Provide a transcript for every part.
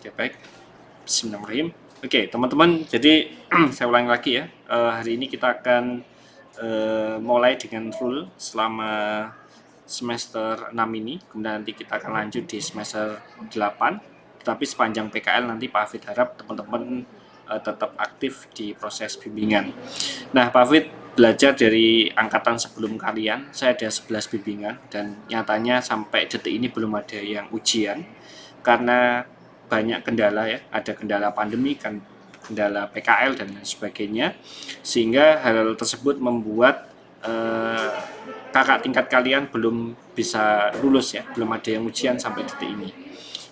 Oke, baik. Bismillahirrahmanirrahim. Oke, teman-teman, jadi saya ulangi lagi ya. Hari ini kita akan mulai dengan rule selama semester 6 ini. Kemudian nanti kita akan lanjut di semester 8. Tetapi sepanjang PKL nanti Pak Hafid harap teman-teman tetap aktif di proses bimbingan. Nah, Pak Hafid belajar dari angkatan sebelum kalian, saya ada 11 bimbingan dan nyatanya sampai detik ini belum ada yang ujian karena banyak kendala ya, ada kendala pandemi, kan kendala PKL dan lain sebagainya, sehingga hal tersebut membuat kakak tingkat kalian belum bisa lulus ya, belum ada yang ujian sampai detik ini.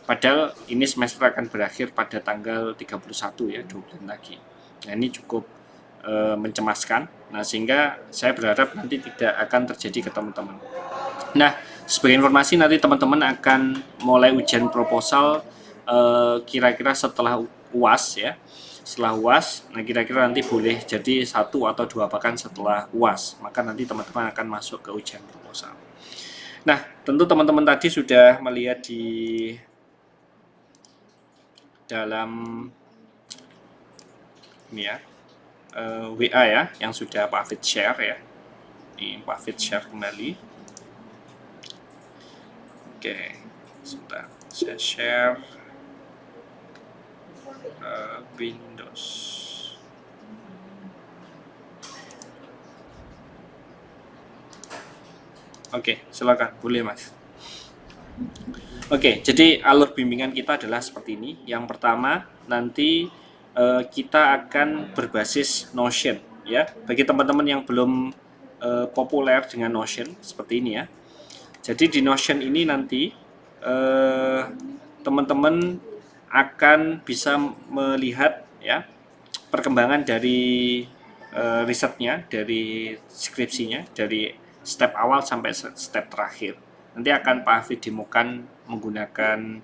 Padahal ini semester akan berakhir pada tanggal 31 ya, 2 bulan lagi. Nah, ini cukup mencemaskan. Nah, sehingga saya berharap nanti tidak akan terjadi ke teman-teman. Nah, sebagai informasi nanti teman-teman akan mulai ujian proposal kira-kira setelah UAS ya. Setelah UAS, nah kira-kira nanti boleh jadi 1 atau 2 pekan setelah UAS. Maka nanti teman-teman akan masuk ke ujian proposal. Nah, tentu teman-teman tadi sudah melihat di dalam ini ya, WA ya, yang sudah Pak Hafid share ya. Ini Pak Hafid share kembali. Oke, sebentar, saya share Windows. Oke, silakan, boleh Mas. Oke, jadi alur bimbingan kita adalah seperti ini. Yang pertama, nanti kita akan berbasis Notion ya. Bagi teman-teman yang belum populer dengan Notion seperti ini ya. Jadi di Notion ini nanti teman-teman akan bisa melihat ya perkembangan dari risetnya, dari skripsinya, dari step awal sampai step terakhir. Nanti akan Pak Hafid demokan menggunakan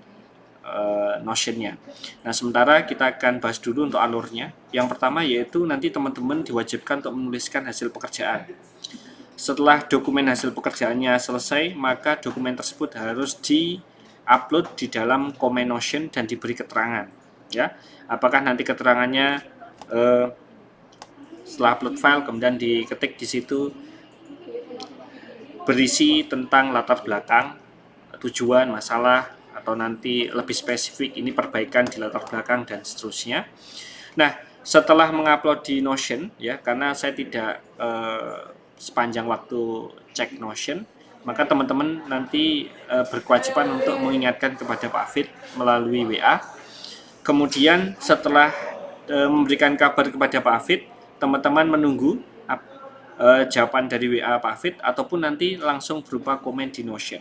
Notion-nya. Nah, sementara kita akan bahas dulu untuk alurnya. Yang pertama yaitu nanti teman-teman diwajibkan untuk menuliskan hasil pekerjaan. Setelah dokumen hasil pekerjaannya selesai, maka dokumen tersebut harus di-upload di dalam komen Notion dan diberi keterangan. Ya, apakah nanti keterangannya setelah upload file kemudian diketik di situ berisi tentang latar belakang, tujuan, masalah, atau nanti lebih spesifik ini perbaikan di latar belakang dan seterusnya. Nah, setelah mengupload di Notion ya, karena saya tidak sepanjang waktu cek Notion, maka teman-teman nanti berkewajiban untuk mengingatkan kepada Pak Hafid melalui WA. Kemudian setelah memberikan kabar kepada Pak Hafid, teman-teman menunggu jawaban dari WA Pak Hafid ataupun nanti langsung berupa komen di Notion.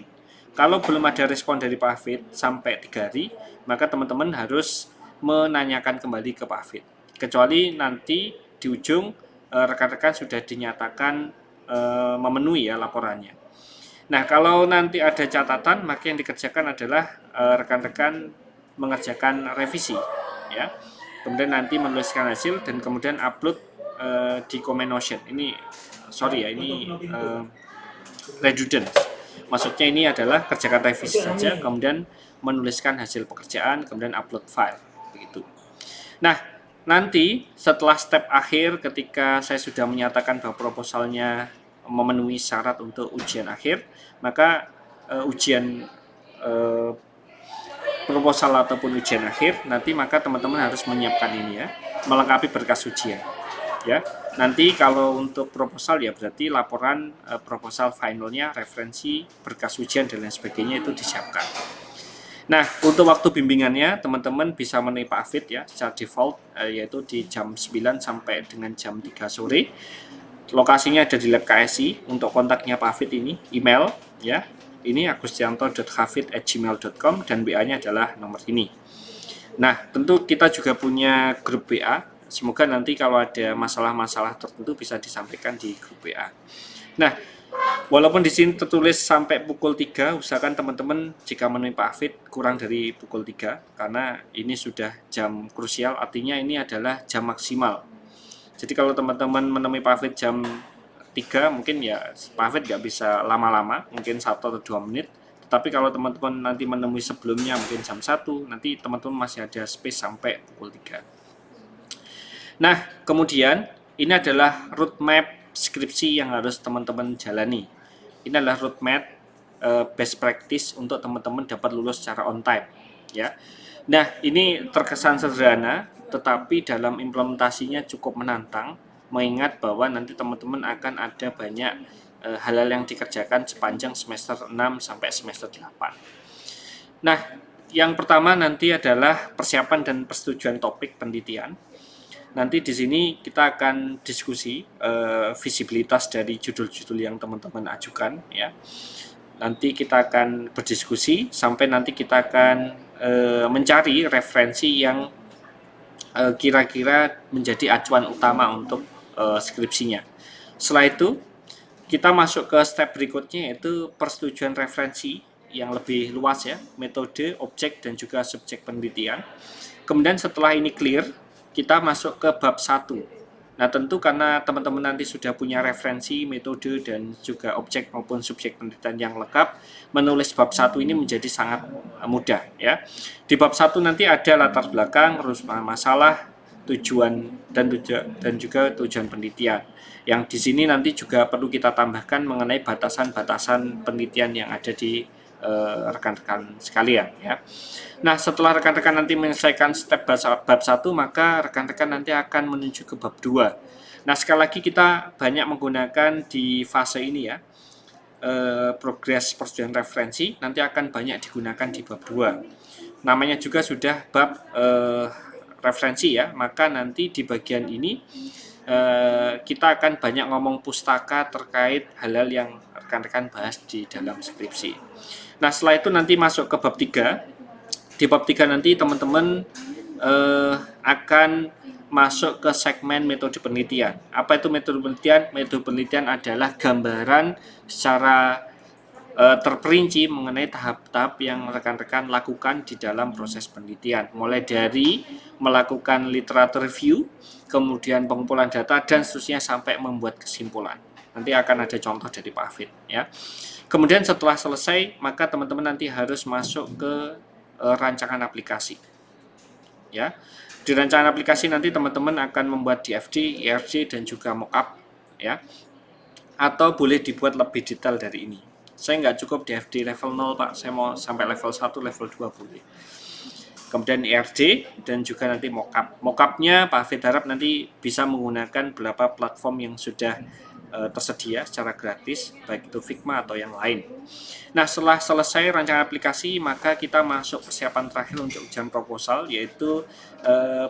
Kalau belum ada respon dari Pak Hafid sampai 3 hari, maka teman-teman harus menanyakan kembali ke Pak Hafid. Kecuali nanti di ujung rekan-rekan sudah dinyatakan memenuhi ya laporannya. Nah, kalau nanti ada catatan, maka yang dikerjakan adalah rekan-rekan mengerjakan revisi ya. Kemudian nanti menuliskan hasil dan kemudian upload di komen Notion. Ini sorry ya, ini redundant. Maksudnya ini adalah kerjakan revisi saja, kemudian menuliskan hasil pekerjaan, kemudian upload file begitu. Nah, nanti setelah step akhir ketika saya sudah menyatakan bahwa proposalnya memenuhi syarat untuk ujian akhir, maka ujian proposal ataupun ujian akhir nanti maka teman-teman harus menyiapkan ini ya, melengkapi berkas ujian ya. Nanti kalau untuk proposal ya berarti laporan proposal finalnya, referensi, berkas ujian dan lain sebagainya itu disiapkan. Nah, untuk waktu bimbingannya teman-teman bisa menemui Pak Hafid ya secara default yaitu di jam 9 sampai dengan jam 3 sore. Lokasinya ada di Lab KSI. Untuk kontaknya Pak Hafid ini email ya. Ini agustianto.hafid@gmail.com dan WA-nya adalah nomor ini. Nah, tentu kita juga punya grup WA. Semoga nanti kalau ada masalah-masalah tertentu bisa disampaikan di grup WA. Nah, walaupun di sini tertulis sampai pukul 3, usahakan teman-teman jika menemui Pak Hafid kurang dari pukul 3 karena ini sudah jam krusial, artinya ini adalah jam maksimal. Jadi kalau teman-teman menemui Pak Hafid jam 3 mungkin ya Pak Hafid nggak bisa lama-lama, mungkin 1 atau 2 menit, Tapi kalau teman-teman nanti menemui sebelumnya mungkin jam 1, nanti teman-teman masih ada space sampai pukul 3. Nah, kemudian ini adalah roadmap skripsi yang harus teman-teman jalani. Ini adalah roadmap best practice untuk teman-teman dapat lulus secara on time, ya. Nah, ini terkesan sederhana, tetapi dalam implementasinya cukup menantang, mengingat bahwa nanti teman-teman akan ada banyak hal-hal yang dikerjakan sepanjang semester 6 sampai semester 8. Nah, yang pertama nanti adalah persiapan dan persetujuan topik penelitian. Nanti di sini kita akan diskusi visibilitas dari judul-judul yang teman-teman ajukan, ya. Nanti kita akan berdiskusi sampai nanti kita akan mencari referensi yang kira-kira menjadi acuan utama untuk skripsinya. Setelah itu kita masuk ke step berikutnya, yaitu persetujuan referensi yang lebih luas, ya, metode, objek, dan juga subjek penelitian. Kemudian setelah ini clear, kita masuk ke bab 1. Nah, tentu karena teman-teman nanti sudah punya referensi, metode, dan juga objek maupun subjek penelitian yang lengkap, menulis bab 1 ini menjadi sangat mudah, ya. Di bab 1 nanti ada latar belakang, rumus masalah, tujuan dan juga tujuan penelitian. Yang di sini nanti juga perlu kita tambahkan mengenai batasan-batasan penelitian yang ada di rekan-rekan sekalian, ya. Nah, setelah rekan-rekan nanti menyelesaikan step bab 1, maka rekan-rekan nanti akan menuju ke bab 2. Nah, sekali lagi kita banyak menggunakan di fase ini, ya, progres persetujuan referensi nanti akan banyak digunakan di bab 2. Namanya juga sudah bab referensi, ya, maka nanti di bagian ini kita akan banyak ngomong pustaka terkait hal-hal yang rekan-rekan bahas di dalam skripsi. Nah, setelah itu nanti masuk ke bab 3. Di bab 3 nanti teman-teman akan masuk ke segmen metode penelitian. Apa itu metode penelitian? Metode penelitian adalah gambaran secara terperinci mengenai tahap-tahap yang rekan-rekan lakukan di dalam proses penelitian. Mulai dari melakukan literatur review, kemudian pengumpulan data, dan seterusnya sampai membuat kesimpulan. Nanti akan ada contoh dari Pak Hafid, ya. Kemudian setelah selesai, maka teman-teman nanti harus masuk ke rancangan aplikasi, ya. Di rancangan aplikasi nanti teman-teman akan membuat DFD, IRD, dan juga mockup, ya. Atau boleh dibuat lebih detail dari ini. Saya nggak cukup DFD level 0, Pak. Saya mau sampai level 1, level 2 boleh. Kemudian IRD dan juga nanti mockup. Mockupnya Pak Hafid harap nanti bisa menggunakan beberapa platform yang sudah tersedia secara gratis, baik itu Figma atau yang lain. Nah, setelah selesai rancangan aplikasi, maka kita masuk persiapan terakhir untuk ujian proposal, yaitu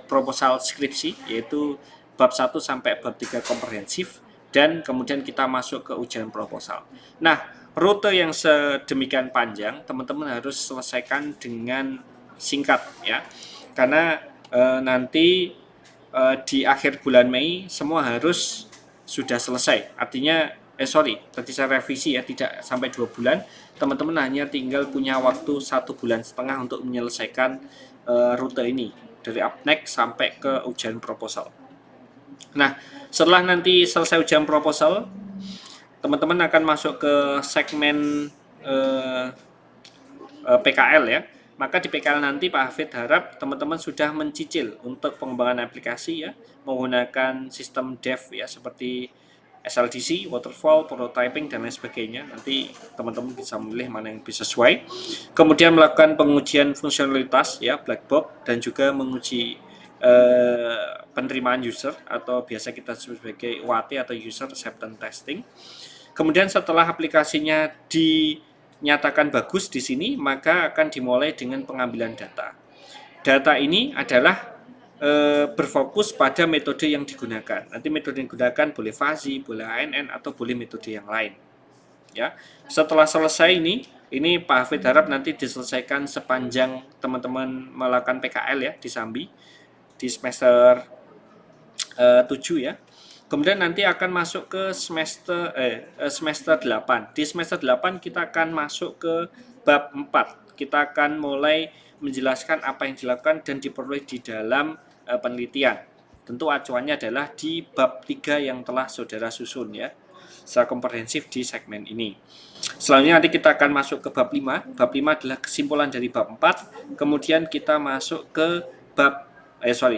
proposal skripsi, yaitu bab 1 sampai bab 3 komprehensif, dan kemudian kita masuk ke ujian proposal. Nah, rute yang sedemikian panjang, teman-teman harus selesaikan dengan singkat, ya, karena nanti di akhir bulan Mei semua harus sudah selesai. Artinya tadi saya revisi, ya, tidak sampai 2 bulan. Teman-teman hanya tinggal punya waktu 1,5 bulan untuk menyelesaikan rute ini dari upnext sampai ke ujian proposal. Nah, setelah nanti selesai ujian proposal, teman-teman akan masuk ke segmen PKL, ya. Maka di PKL nanti Pak Hafid harap teman-teman sudah mencicil untuk pengembangan aplikasi, ya, menggunakan sistem dev, ya, seperti SLDC, waterfall, prototyping, dan lain sebagainya. Nanti teman-teman bisa memilih mana yang bisa sesuai. Kemudian melakukan pengujian fungsionalitas, ya, black box, dan juga menguji penerimaan user atau biasa kita sebut sebagai UAT atau user acceptance testing. Kemudian setelah aplikasinya dinyatakan bagus di sini, maka akan dimulai dengan pengambilan data. Data ini adalah berfokus pada metode yang digunakan. Nanti metode yang digunakan boleh fuzzy, boleh ANN, atau boleh metode yang lain, ya. Setelah selesai ini Pak Hafid harap nanti diselesaikan sepanjang teman-teman melakukan PKL, ya, di Sambi di semester 7, ya. Kemudian nanti akan masuk ke semester 8. Di semester 8 kita akan masuk ke bab 4. Kita akan mulai menjelaskan apa yang dilakukan dan diperoleh di dalam penelitian. Tentu acuannya adalah di bab 3 yang telah saudara susun, ya. secara komprehensif di segmen ini. Selanjutnya nanti kita akan masuk ke bab 5. Bab 5 adalah kesimpulan dari bab 4. Kemudian kita masuk ke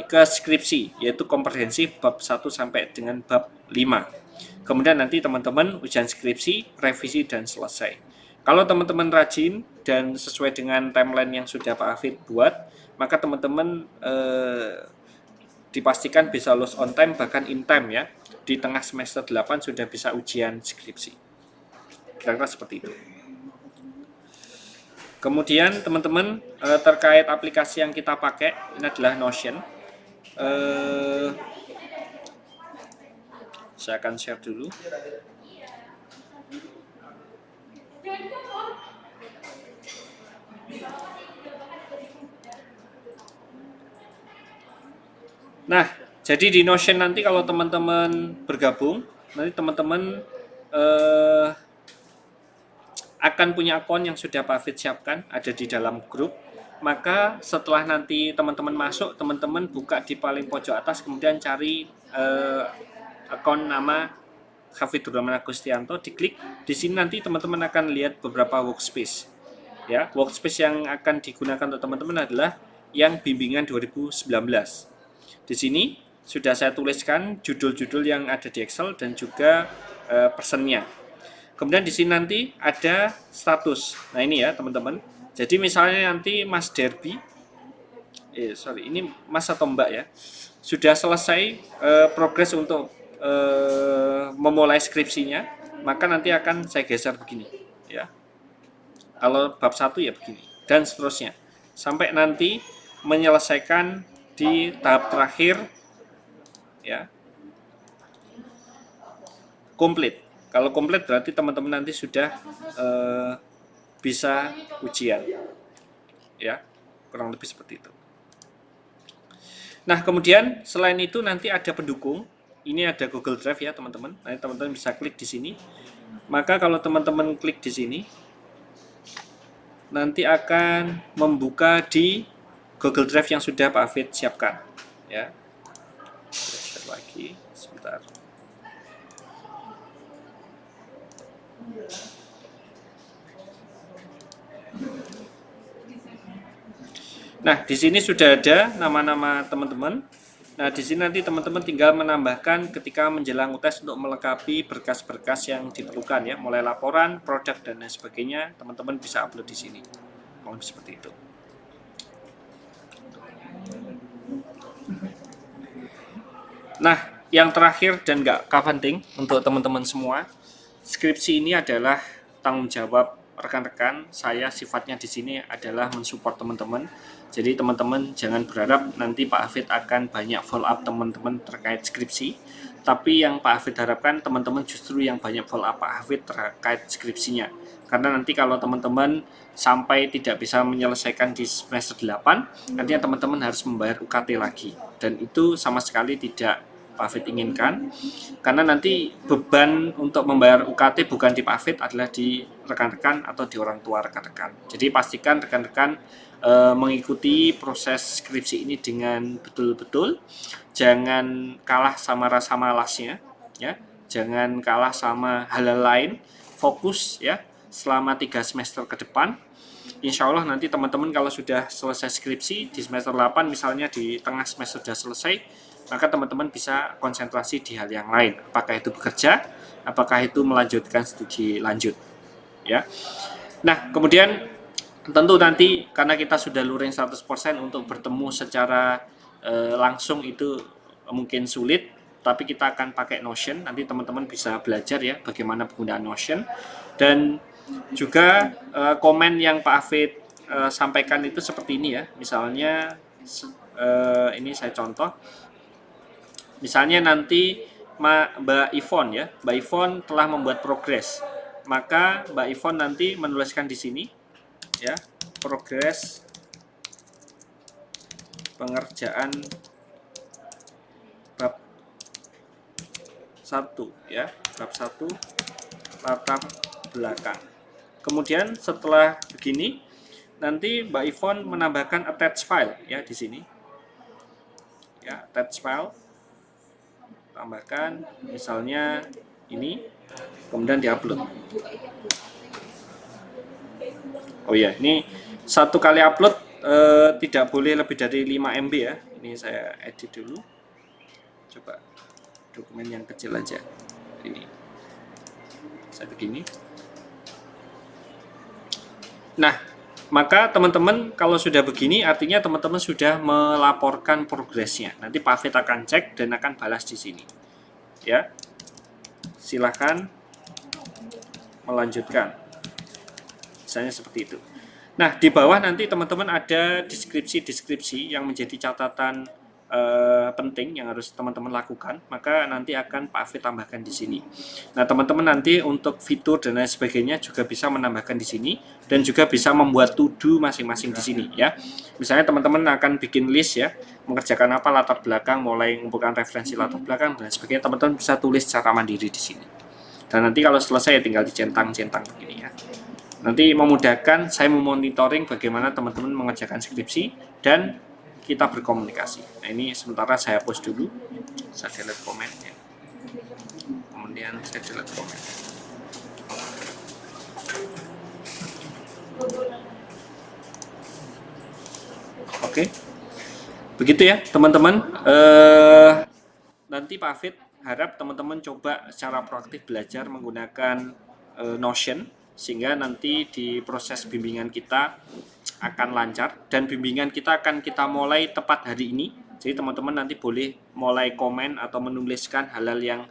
ke skripsi, yaitu komprehensif bab 1 sampai dengan bab 5. Kemudian nanti teman-teman ujian skripsi, revisi, dan selesai. Kalau teman-teman rajin dan sesuai dengan timeline yang sudah Pak Hafid buat, maka teman-teman dipastikan bisa lulus on time, bahkan in time ya. Di tengah semester 8 sudah bisa ujian skripsi. Kira-kira seperti itu. Kemudian teman-teman terkait aplikasi yang kita pakai, ini adalah Notion. Saya akan share dulu. Nah, jadi di Notion nanti kalau teman-teman bergabung, nanti teman-teman akan punya akun yang sudah Pak Hafid siapkan, ada di dalam grup. Maka setelah nanti teman-teman masuk, teman-teman buka di paling pojok atas, kemudian cari akun nama Hafidhur Rahman Agustianto, diklik. Di sini nanti teman-teman akan lihat beberapa workspace. Ya, workspace yang akan digunakan untuk teman-teman adalah yang bimbingan 2019. Di sini sudah saya tuliskan judul-judul yang ada di Excel dan juga personnya. Kemudian di sini nanti ada status. Nah ini ya teman-teman. Jadi misalnya nanti Mas Derby, ini Mas atau Mbak ya, sudah selesai progres untuk memulai skripsinya, maka nanti akan saya geser begini, ya. Kalau bab 1 ya begini dan seterusnya sampai nanti menyelesaikan di tahap terakhir, ya, komplit. Kalau komplit berarti teman-teman nanti sudah bisa ujian, ya, kurang lebih seperti itu. Nah kemudian selain itu nanti ada pendukung. Ini ada Google Drive ya teman-teman. Nanti teman-teman bisa klik di sini. Maka kalau teman-teman klik di sini, nanti akan membuka di Google Drive yang sudah Pak Hafid siapkan, ya. Share lagi sebentar. Nah, di sini sudah ada nama-nama teman-teman. Nah, di sini nanti teman-teman tinggal menambahkan ketika menjelang UTS untuk melengkapi berkas-berkas yang diperlukan ya, mulai laporan, produk dan lain sebagainya, teman-teman bisa upload di sini. Kalau seperti itu. Nah, yang terakhir dan nggak kalah penting untuk teman-teman semua, skripsi ini adalah tanggung jawab rekan-rekan. Saya sifatnya di sini adalah mensupport teman-teman. Jadi teman-teman jangan berharap nanti Pak Hafid akan banyak follow up teman-teman terkait skripsi. Tapi yang Pak Hafid harapkan teman-teman justru yang banyak follow up Pak Hafid terkait skripsinya. Karena nanti kalau teman-teman sampai tidak bisa menyelesaikan di semester 8, nantinya teman-teman harus membayar UKT lagi. Dan itu sama sekali tidak Pak Hafid inginkan, karena nanti beban untuk membayar UKT bukan di Pak Hafid, adalah di rekan-rekan atau di orang tua rekan-rekan. Jadi pastikan rekan-rekan mengikuti proses skripsi ini dengan betul-betul, jangan kalah sama rasa malasnya, ya, jangan kalah sama hal-hal lain, fokus ya selama 3 semester ke depan. Insya Allah nanti teman-teman kalau sudah selesai skripsi di semester 8 misalnya, di tengah semester sudah selesai, maka teman-teman bisa konsentrasi di hal yang lain. Apakah itu bekerja, apakah itu melanjutkan studi lanjut, ya. Nah, kemudian tentu nanti karena kita sudah luring 100% untuk bertemu secara langsung itu mungkin sulit, tapi kita akan pakai Notion. Nanti teman-teman bisa belajar ya bagaimana penggunaan Notion. Dan juga komen yang Pak Hafid sampaikan itu seperti ini ya. Misalnya ini saya contoh. Misalnya nanti Mbak Ivon ya, Mbak Ivon telah membuat progres, maka Mbak Ivon nanti menuliskan di sini ya, progres pengerjaan bab 1 ya, bab 1 latar belakang. Kemudian setelah begini, nanti Mbak Ivon menambahkan attach file ya di sini. Ya, attach file. Tambahkan misalnya ini kemudian diupload. Oh ya, ini satu kali upload tidak boleh lebih dari 5 MB ya. Ini saya edit dulu. Coba dokumen yang kecil aja. Ini saya begini. Nah, maka teman-teman kalau sudah begini artinya teman-teman sudah melaporkan progresnya. Nanti Pak Fit akan cek dan akan balas di sini. Ya. Silakan melanjutkan. Misalnya seperti itu. Nah, di bawah nanti teman-teman ada deskripsi-deskripsi yang menjadi catatan penting yang harus teman-teman lakukan, maka nanti akan Pak Fit tambahkan di sini. Nah, teman-teman nanti untuk fitur dan lain sebagainya juga bisa menambahkan di sini dan juga bisa membuat to-do masing-masing di sini ya. Misalnya teman-teman akan bikin list ya, mengerjakan apa latar belakang, mulai mengumpulkan referensi latar belakang dan sebagainya, teman-teman bisa tulis secara mandiri di sini. Dan nanti kalau selesai ya tinggal dicentang-centang begini ya. Nanti memudahkan saya memonitoring bagaimana teman-teman mengerjakan skripsi dan kita berkomunikasi. Nah, ini sementara saya post dulu. Saya delete komennya. Kemudian saya delete komen. Oke. Begitu ya, teman-teman. Nanti Pak Fit harap teman-teman coba secara proaktif belajar menggunakan Notion sehingga nanti di proses bimbingan kita akan lancar dan bimbingan kita akan kita mulai tepat hari ini. Jadi teman-teman nanti boleh mulai komen atau menuliskan hal-hal yang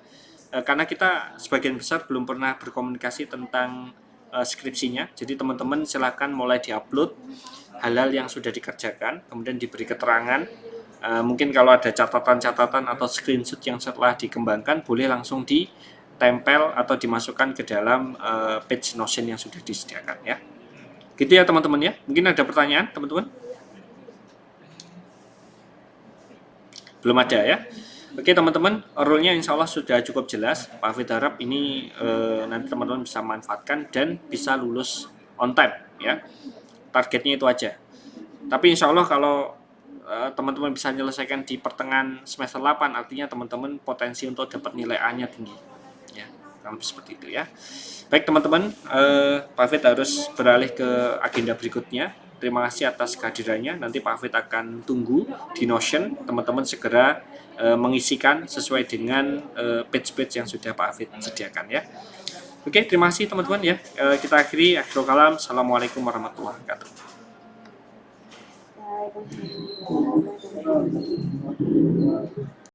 karena kita sebagian besar belum pernah berkomunikasi tentang skripsinya. Jadi teman-teman silahkan mulai diupload hal-hal yang sudah dikerjakan, kemudian diberi keterangan. Mungkin kalau ada catatan-catatan atau screenshot yang setelah dikembangkan boleh langsung ditempel atau dimasukkan ke dalam page Notion yang sudah disediakan ya. Gitu ya teman-teman ya. Mungkin ada pertanyaan teman-teman? Belum ada ya. Oke teman-teman, rule-nya insya Allah sudah cukup jelas. Pak Fit harap ini nanti teman-teman bisa manfaatkan dan bisa lulus on time ya. Targetnya itu aja. Tapi insya Allah kalau teman-teman bisa menyelesaikan di pertengahan semester 8, artinya teman-teman potensi untuk dapat nilai A-nya tinggi. Ya, kalau seperti itu ya. Baik teman-teman, Pak Fit harus beralih ke agenda berikutnya. Terima kasih atas kehadirannya. Nanti Pak Fit akan tunggu di Notion. Teman-teman segera mengisikan sesuai dengan page-page yang sudah Pak Fit sediakan ya. Oke, terima kasih teman-teman ya. Kita akhiri. Akhirul kalam. Assalamualaikum warahmatullahi wabarakatuh.